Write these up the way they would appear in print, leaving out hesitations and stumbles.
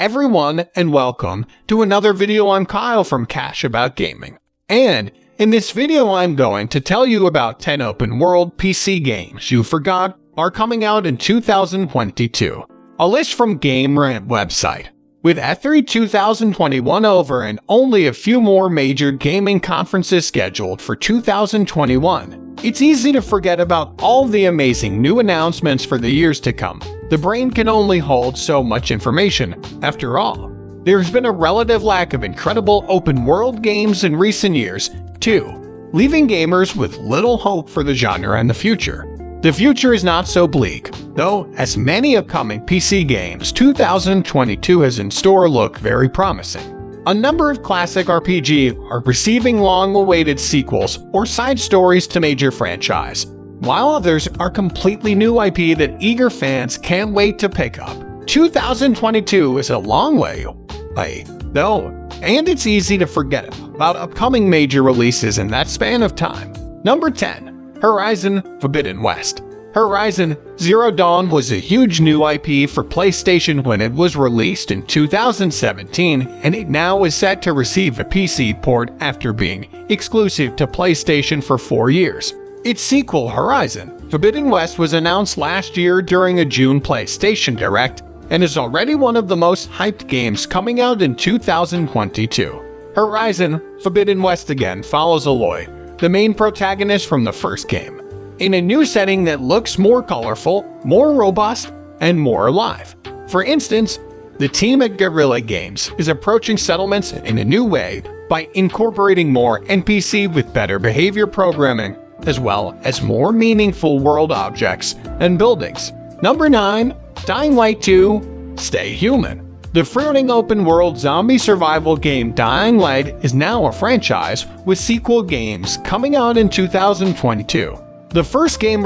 everyone, and welcome to another video. I'm Kyle from Cash About Gaming. And in this video I'm going to tell you about 10 open world PC games you forgot are coming out in 2022. A list from GameRant website. With E3 2021 over and only a few more major gaming conferences scheduled for 2021, it's easy to forget about all the amazing new announcements for the years to come. The brain can only hold so much information. After all, there's been a relative lack of incredible open-world games in recent years, too, leaving gamers with little hope for the genre in the future. The future is not so bleak, though, as many upcoming PC games 2022 has in store look very promising. A number of classic RPG are receiving long-awaited sequels or side stories to major franchise, while others are completely new IP that eager fans can't wait to pick up. 2022 is a long way away, though, and it's easy to forget about upcoming major releases in that span of time. Number 10. Horizon Forbidden West. Horizon Zero Dawn was a huge new IP for PlayStation when it was released in 2017, and it now is set to receive a PC port after being exclusive to PlayStation for 4 years. Its sequel, Horizon Forbidden West, was announced last year during a June PlayStation Direct and is already one of the most hyped games coming out in 2022. Horizon Forbidden West again follows Aloy, the main protagonist from the first game, in a new setting that looks more colorful, more robust, and more alive. For instance, the team at Guerrilla Games is approaching settlements in a new way by incorporating more NPC with better behavior programming, as well as more meaningful world objects and buildings. Number 9. Dying Light 2 Stay Human. The fruiting open-world zombie survival game Dying Light is now a franchise, with sequel games coming out in 2022. The first game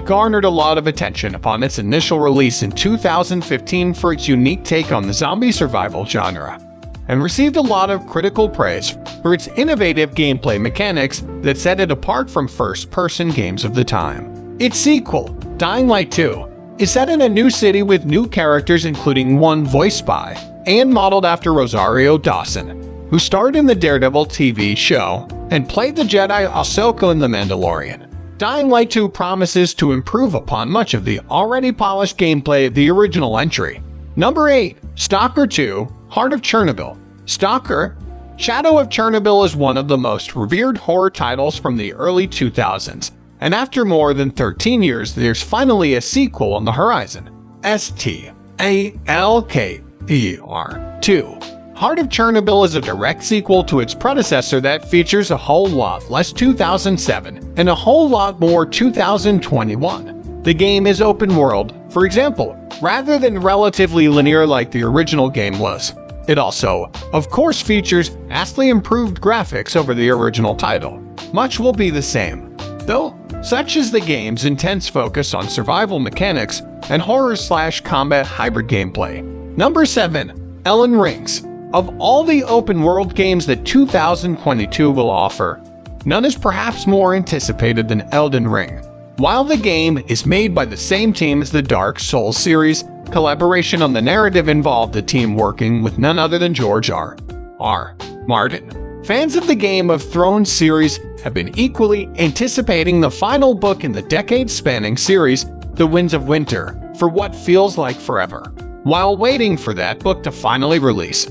garnered a lot of attention upon its initial release in 2015 for its unique take on the zombie survival genre, and received a lot of critical praise for its innovative gameplay mechanics that set it apart from first-person games of the time. Its sequel, Dying Light 2, is set in a new city with new characters, including one voiced by and modeled after Rosario Dawson, who starred in the Daredevil TV show and played the Jedi Ahsoka in The Mandalorian. Dying Light 2 promises to improve upon much of the already polished gameplay of the original entry. Number 8. Stalker 2 Heart of Chernobyl. Stalker Shadow of Chernobyl is one of the most revered horror titles from the early 2000s. And after more than 13 years, there's finally a sequel on the horizon. Stalker 2. Heart of Chernobyl is a direct sequel to its predecessor that features a whole lot less 2007 and a whole lot more 2021. The game is open world, for example, rather than relatively linear like the original game was. It also, of course, features vastly improved graphics over the original title. Much will be the same, though, such as the game's intense focus on survival mechanics and horror/combat hybrid gameplay. Number 7. Elden Rings. Of all the open-world games that 2022 will offer, none is perhaps more anticipated than Elden Ring. While the game is made by the same team as the Dark Souls series, collaboration on the narrative involved the team working with none other than George R.R. Martin. Fans of the Game of Thrones series have been equally anticipating the final book in the decade-spanning series, The Winds of Winter, for what feels like forever, while waiting for that book to finally release.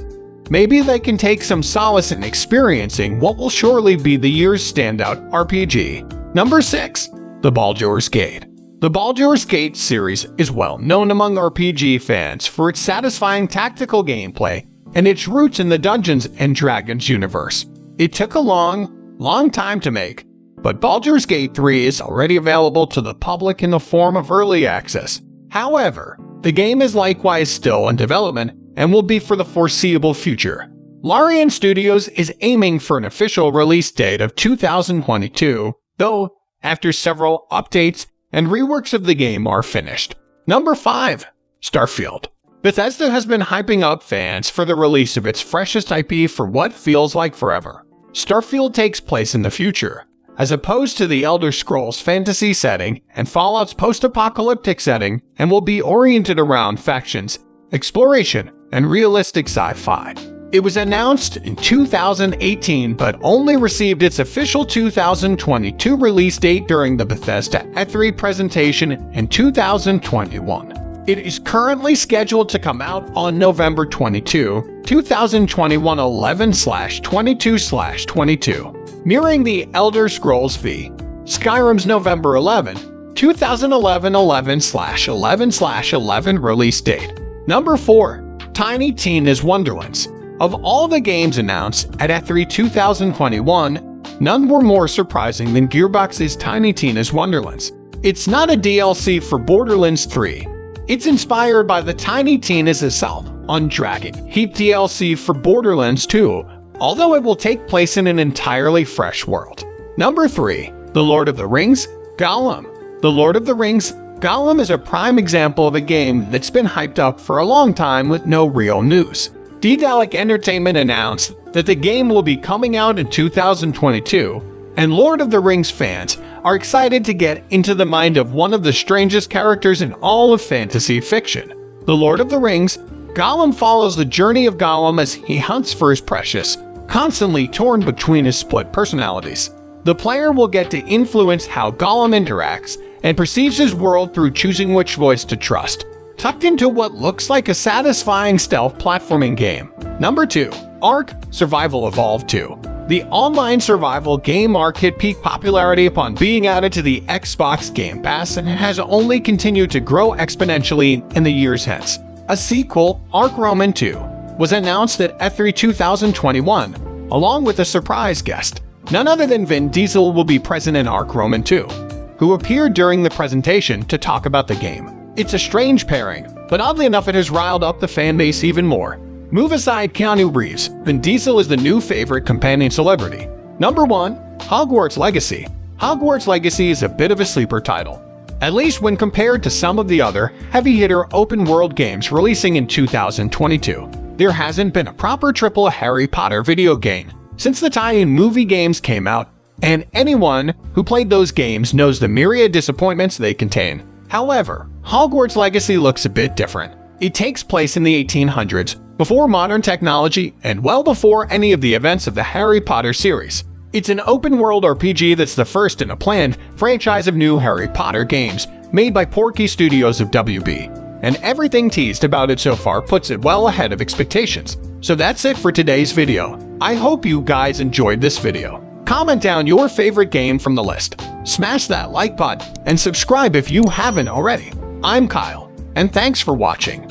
Maybe they can take some solace in experiencing what will surely be the year's standout RPG. Number 6. The Baldur's Gate. The Baldur's Gate series is well known among RPG fans for its satisfying tactical gameplay and its roots in the Dungeons & Dragons universe. It took a long time to make, but Baldur's Gate 3 is already available to the public in the form of early access. However, the game is likewise still in development and will be for the foreseeable future. Larian Studios is aiming for an official release date of 2022, though, after several updates and reworks of the game are finished. Number 5. Starfield. Bethesda has been hyping up fans for the release of its freshest IP for what feels like forever. Starfield takes place in the future, as opposed to the Elder Scrolls fantasy setting and Fallout's post-apocalyptic setting, and will be oriented around factions, exploration, and realistic sci-fi. It was announced in 2018 but only received its official 2022 release date during the Bethesda E3 presentation in 2021. It is currently scheduled to come out on November 22, 2021 11/22/22, mirroring the Elder Scrolls V. Skyrim's November 11, 2011 11/11/11 release date. Number 4. Tiny Tina's Wonderlands. Of all the games announced at E3 2021, none were more surprising than Gearbox's Tiny Tina's Wonderlands. It's not a DLC for Borderlands 3. It's inspired by the Tiny Tina's Assault on Dragon Heap DLC for Borderlands 2, although it will take place in an entirely fresh world. Number 3. The Lord of the Rings, Gollum. The Lord of the Rings, Gollum is a prime example of a game that's been hyped up for a long time with no real news. Daedalic Entertainment announced that the game will be coming out in 2022, and Lord of the Rings fans are excited to get into the mind of one of the strangest characters in all of fantasy fiction. The Lord of the Rings, Gollum follows the journey of Gollum as he hunts for his precious, constantly torn between his split personalities. The player will get to influence how Gollum interacts and perceives his world through choosing which voice to trust, tucked into what looks like a satisfying stealth platforming game. Number 2. Ark: Survival Evolved 2. The online survival game Ark hit peak popularity upon being added to the Xbox Game Pass and has only continued to grow exponentially in the years hence. A sequel, Ark Roman 2, was announced at E3 2021, along with a surprise guest. None other than Vin Diesel will be present in Ark Roman 2, who appeared during the presentation to talk about the game. It's a strange pairing, but oddly enough it has riled up the fan base even more. Move aside Keanu Reeves, Vin Diesel is the new favorite companion celebrity. Number 1. Hogwarts Legacy. Hogwarts Legacy is a bit of a sleeper title, at least when compared to some of the other heavy-hitter open-world games releasing in 2022. There hasn't been a proper triple Harry Potter video game since the tie-in movie games came out, and anyone who played those games knows the myriad disappointments they contain. However, Hogwarts Legacy looks a bit different. It takes place in the 1800s, before modern technology and well before any of the events of the Harry Potter series. It's an open-world RPG that's the first in a planned franchise of new Harry Potter games made by Portkey Studios of WB, and everything teased about it so far puts it well ahead of expectations. So that's it for today's video. I hope you guys enjoyed this video. Comment down your favorite game from the list, smash that like button, and subscribe if you haven't already. I'm Kyle, and thanks for watching.